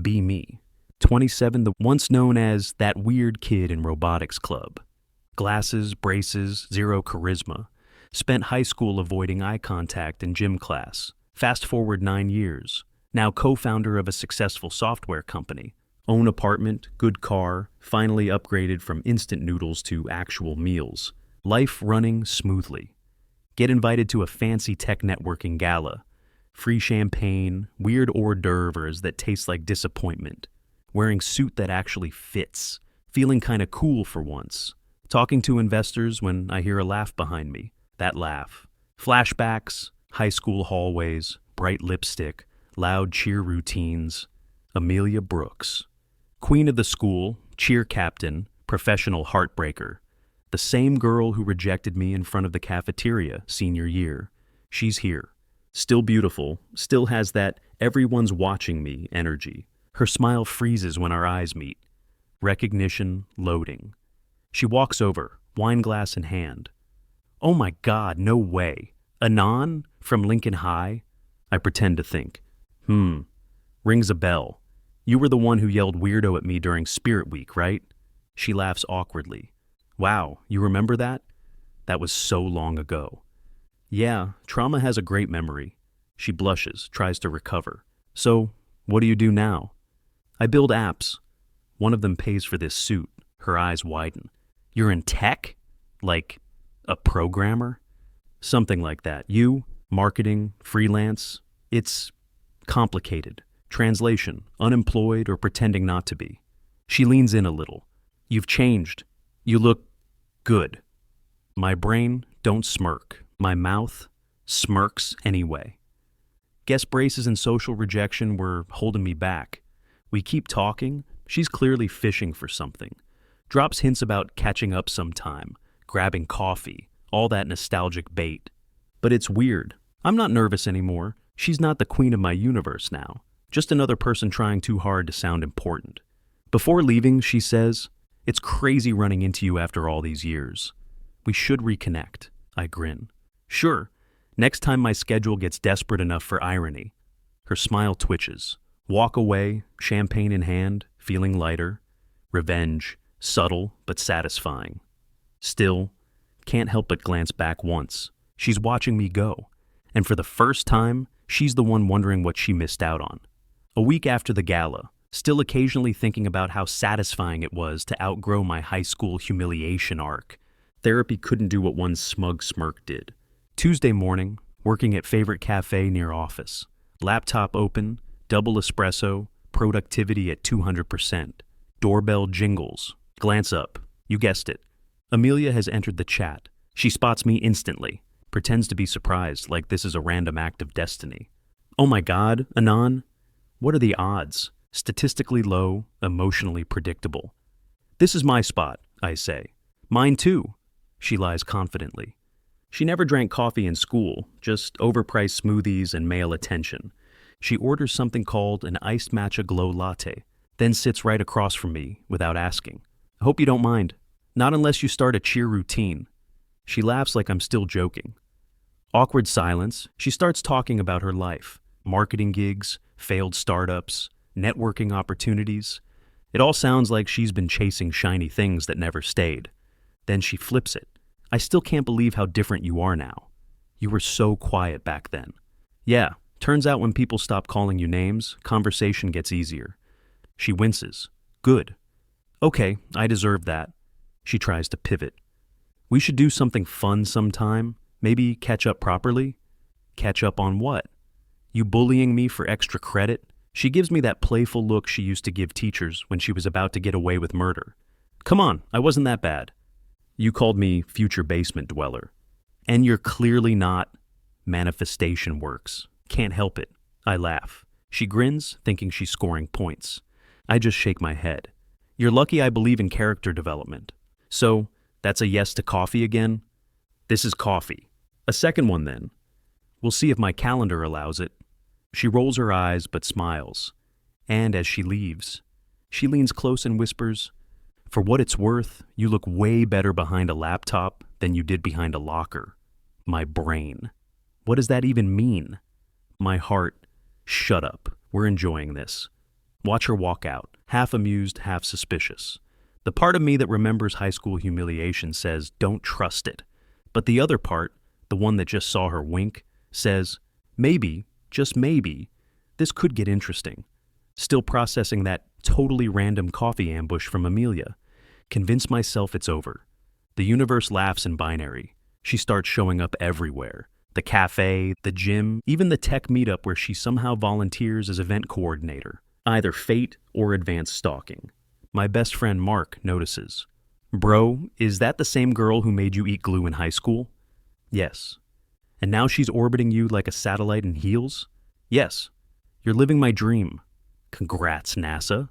be me. 27, the once known as that weird kid in robotics club. Glasses, braces, zero charisma. Spent high school avoiding eye contact in gym class. Fast forward 9 years. Now co-founder of a successful software company. Own apartment, good car, finally upgraded from instant noodles to actual meals. Life running smoothly. Get invited to a fancy tech networking gala. Free champagne, weird hors d'oeuvres that taste like disappointment. Wearing suit that actually fits. Feeling kinda cool for once. Talking to investors when I hear a laugh behind me. That laugh. Flashbacks, high school hallways, bright lipstick, loud cheer routines. Amelia Brooks. Queen of the school, cheer captain, professional heartbreaker. The same girl who rejected me in front of the cafeteria senior year. She's here. Still beautiful, still has that everyone's watching me energy. Her smile freezes when our eyes meet. Recognition loading. She walks over, wine glass in hand. Oh my God, no way. Anon from Lincoln High? I pretend to think. Rings a bell. You were the one who yelled weirdo at me during Spirit Week, right? She laughs awkwardly. Wow, you remember that? That was so long ago. Yeah, trauma has a great memory. She blushes, tries to recover. So, what do you do now? I build apps. One of them pays for this suit. Her eyes widen. You're in tech? Like a programmer? Something like that. You, marketing, freelance. It's complicated. Translation, unemployed or pretending not to be. She leans in a little. You've changed. You look good. My brain, don't smirk. My mouth smirks anyway. Guess braces and social rejection were holding me back. We keep talking. She's clearly fishing for something. Drops hints about catching up sometime, grabbing coffee, all that nostalgic bait. But it's weird. I'm not nervous anymore. She's not the queen of my universe now. Just another person trying too hard to sound important. Before leaving, she says, "It's crazy running into you after all these years. We should reconnect." I grin. Sure. Next time my schedule gets desperate enough for irony. Her smile twitches. Walk away, champagne in hand, feeling lighter. Revenge, subtle but satisfying. Still, can't help but glance back once. She's watching me go. And for the first time, she's the one wondering what she missed out on. A week after the gala, still occasionally thinking about how satisfying it was to outgrow my high school humiliation arc. Therapy couldn't do what one smug smirk did. Tuesday morning, working at favorite cafe near office. Laptop open, double espresso, productivity at 200%. Doorbell jingles. Glance up. You guessed it. Amelia has entered the chat. She spots me instantly. Pretends to be surprised, like this is a random act of destiny. Oh my God, Anon? What are the odds? Statistically low, emotionally predictable. This is my spot, I say. Mine too, she lies confidently. She never drank coffee in school, just overpriced smoothies and male attention. She orders something called an iced matcha glow latte, then sits right across from me without asking. I hope you don't mind. Not unless you start a cheer routine. She laughs like I'm still joking. Awkward silence. She starts talking about her life. Marketing gigs, failed startups, networking opportunities. It all sounds like she's been chasing shiny things that never stayed. Then she flips it. I still can't believe how different you are now. You were so quiet back then. Yeah, turns out when people stop calling you names, conversation gets easier. She winces. Good. Okay, I deserve that. She tries to pivot. We should do something fun sometime. Maybe catch up properly? Catch up on what? You bullying me for extra credit? She gives me that playful look she used to give teachers when she was about to get away with murder. Come on, I wasn't that bad. You called me future basement dweller. And you're clearly not. Manifestation works. Can't help it. I laugh. She grins, thinking she's scoring points. I just shake my head. You're lucky I believe in character development. So, that's a yes to coffee again? This is coffee. A second one then. We'll see if my calendar allows it. She rolls her eyes but smiles. And as she leaves, she leans close and whispers, "For what it's worth, you look way better behind a laptop than you did behind a locker." My brain. What does that even mean? My heart. Shut up. We're enjoying this. Watch her walk out, half amused, half suspicious. The part of me that remembers high school humiliation says, don't trust it. But the other part, the one that just saw her wink, says, maybe, just maybe, this could get interesting. Still processing that totally random coffee ambush from Amelia. Convince myself it's over. The universe laughs in binary. She starts showing up everywhere. The cafe, the gym, even the tech meetup where she somehow volunteers as event coordinator. Either fate or advanced stalking. My best friend Mark notices. Bro, is that the same girl who made you eat glue in high school? Yes. And now she's orbiting you like a satellite in heels? Yes. You're living my dream. Congrats, NASA.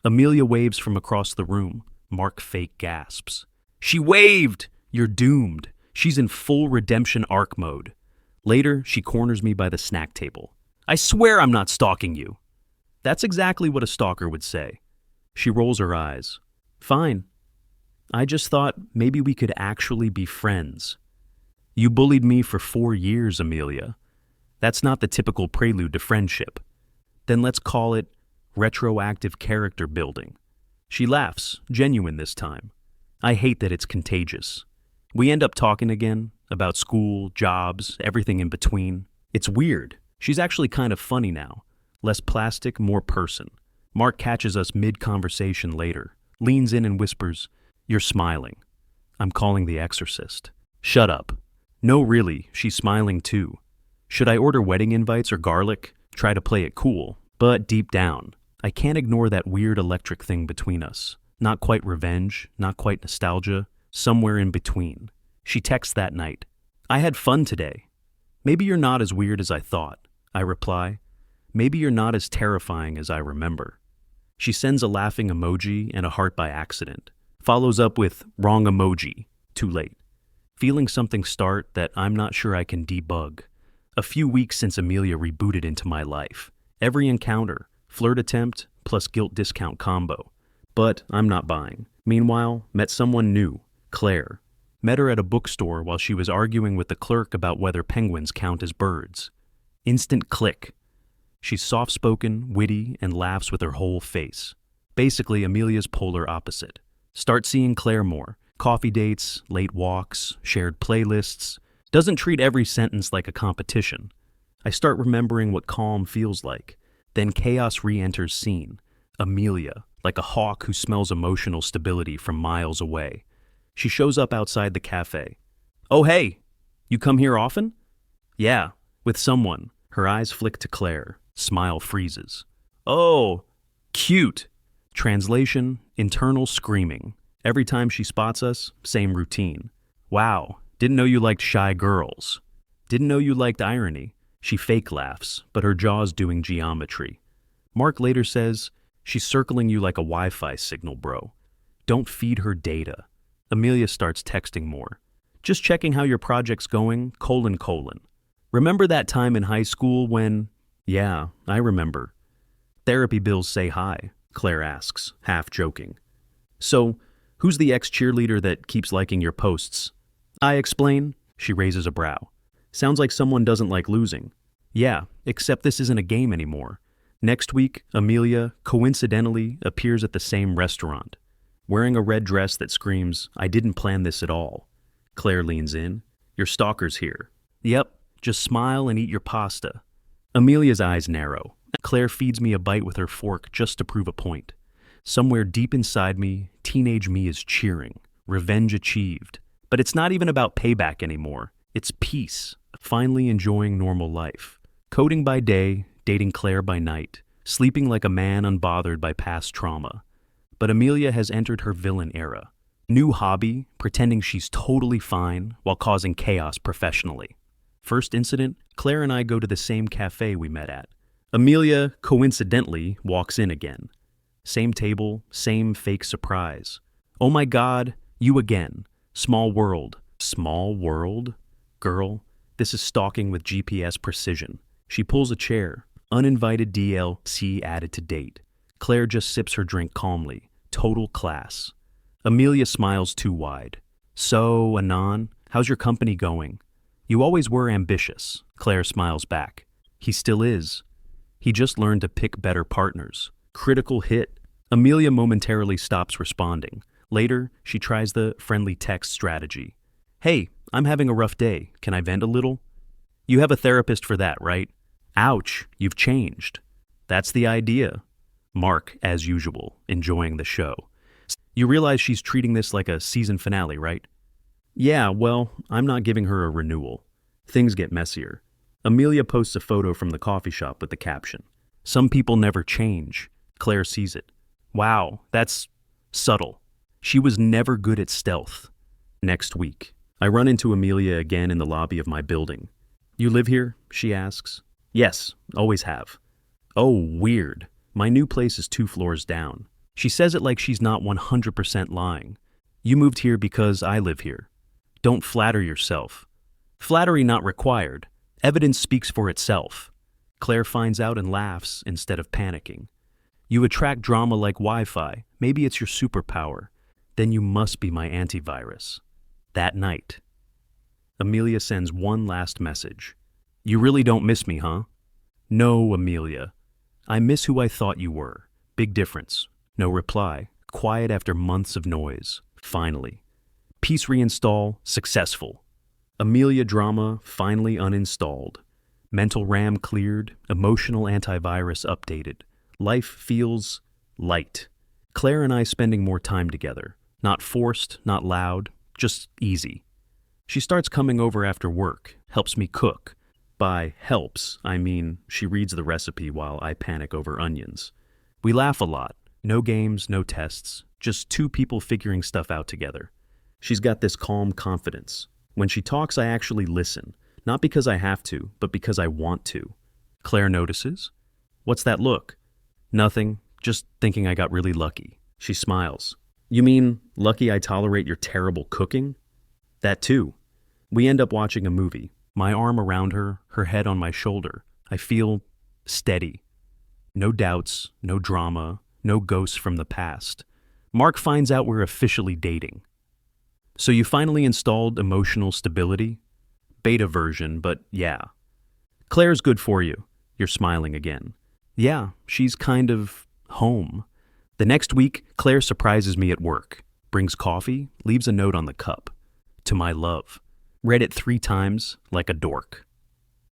Amelia waves from across the room. Mark fake gasps. She waved! You're doomed. She's in full redemption arc mode. Later, she corners me by the snack table. I swear I'm not stalking you. That's exactly what a stalker would say. She rolls her eyes. Fine. I just thought maybe we could actually be friends. You bullied me for 4 years, Amelia. That's not the typical prelude to friendship. Then let's call it retroactive character building. She laughs, genuine this time. I hate that it's contagious. We end up talking again, about school, jobs, everything in between. It's weird. She's actually kind of funny now. Less plastic, more person. Mark catches us mid-conversation later, leans in and whispers, You're smiling. I'm calling the exorcist. Shut up. No, really, she's smiling too. Should I order wedding invites or garlic? Try to play it cool. But deep down, I can't ignore that weird electric thing between us. Not quite revenge, not quite nostalgia, somewhere in between. She texts that night. I had fun today. Maybe you're not as weird as I thought. I reply. Maybe you're not as terrifying as I remember. She sends a laughing emoji and a heart by accident. Follows up with wrong emoji. Too late. Feeling something start that I'm not sure I can debug. A few weeks since Amelia rebooted into my life. Every encounter, flirt attempt, plus guilt discount combo. But I'm not buying. Meanwhile, met someone new, Claire. Met her at a bookstore while she was arguing with the clerk about whether penguins count as birds. Instant click. She's soft-spoken, witty, and laughs with her whole face. Basically, Amelia's polar opposite. Start seeing Claire more. Coffee dates, late walks, shared playlists. Doesn't treat every sentence like a competition. I start remembering what calm feels like. Then chaos re-enters scene. Amelia, like a hawk who smells emotional stability from miles away. She shows up outside the cafe. Oh, hey! You come here often? Yeah, with someone. Her eyes flick to Claire. Smile freezes. Oh, cute. Translation, internal screaming. Every time she spots us, same routine. Wow, didn't know you liked shy girls. Didn't know you liked irony. She fake laughs, but her jaw's doing geometry. Mark later says, she's circling you like a Wi-Fi signal, bro. Don't feed her data. Amelia starts texting more. Just checking how your project's going, : Remember that time in high school when... Yeah, I remember. Therapy bills say hi, Claire asks, half joking. So, who's the ex-cheerleader that keeps liking your posts? I explain. She raises a brow. Sounds like someone doesn't like losing. Yeah, except this isn't a game anymore. Next week, Amelia, coincidentally, appears at the same restaurant. Wearing a red dress that screams, I didn't plan this at all. Claire leans in. Your stalker's here. Yep, just smile and eat your pasta. Amelia's eyes narrow. Claire feeds me a bite with her fork just to prove a point. Somewhere deep inside me, teenage me is cheering. Revenge achieved. But it's not even about payback anymore. It's peace. Finally enjoying normal life. Coding by day, dating Claire by night. Sleeping like a man unbothered by past trauma. But Amelia has entered her villain era. New hobby, pretending she's totally fine while causing chaos professionally. First incident, Claire and I go to the same cafe we met at. Amelia, coincidentally, walks in again. Same table, same fake surprise. Oh my God, you again. Small world. Small world? Girl, this is stalking with GPS precision. She pulls a chair. Uninvited DLC added to date. Claire just sips her drink calmly. Total class. Amelia smiles too wide. So, Anon, how's your company going? You always were ambitious. Claire smiles back. He still is. He just learned to pick better partners. Critical hit. Amelia momentarily stops responding. Later, she tries the friendly text strategy. Hey, I'm having a rough day. Can I vent a little? You have a therapist for that, right? Ouch, you've changed. That's the idea. Mark, as usual, enjoying the show. You realize she's treating this like a season finale, right? Yeah, well, I'm not giving her a renewal. Things get messier. Amelia posts a photo from the coffee shop with the caption, "Some people never change." Claire sees it. Wow, that's subtle. She was never good at stealth. Next week, I run into Amelia again in the lobby of my building. You live here? She asks. Yes, always have. Oh, weird. My new place is 2 floors down. She says it like she's not 100% lying. You moved here because I live here. Don't flatter yourself. Flattery not required. Evidence speaks for itself. Claire finds out and laughs instead of panicking. You attract drama like Wi-Fi. Maybe it's your superpower. Then you must be my antivirus. That night, Amelia sends one last message. You really don't miss me, huh? No, Amelia. I miss who I thought you were. Big difference. No reply. Quiet after months of noise. Finally. Peace reinstall, successful. Amelia drama finally uninstalled. Mental RAM cleared, emotional antivirus updated. Life feels light. Claire and I spending more time together. Not forced, not loud, just easy. She starts coming over after work, helps me cook. By helps, I mean she reads the recipe while I panic over onions. We laugh a lot. No games, no tests. Just 2 people figuring stuff out together. She's got this calm confidence. When she talks, I actually listen. Not because I have to, but because I want to. Claire notices. What's that look? Nothing. Just thinking I got really lucky. She smiles. You mean lucky I tolerate your terrible cooking? That too. We end up watching a movie. My arm around her, her head on my shoulder. I feel steady. No doubts, no drama, no ghosts from the past. Mark finds out we're officially dating. So you finally installed emotional stability? Beta version, but yeah. Claire's good for you. You're smiling again. Yeah, she's kind of home. The next week, Claire surprises me at work. Brings coffee, leaves a note on the cup. To my love. Read it 3 times, like a dork.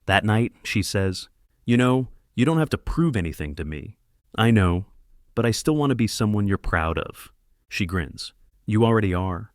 That night, she says, You know, you don't have to prove anything to me. I know, but I still want to be someone you're proud of. She grins. You already are.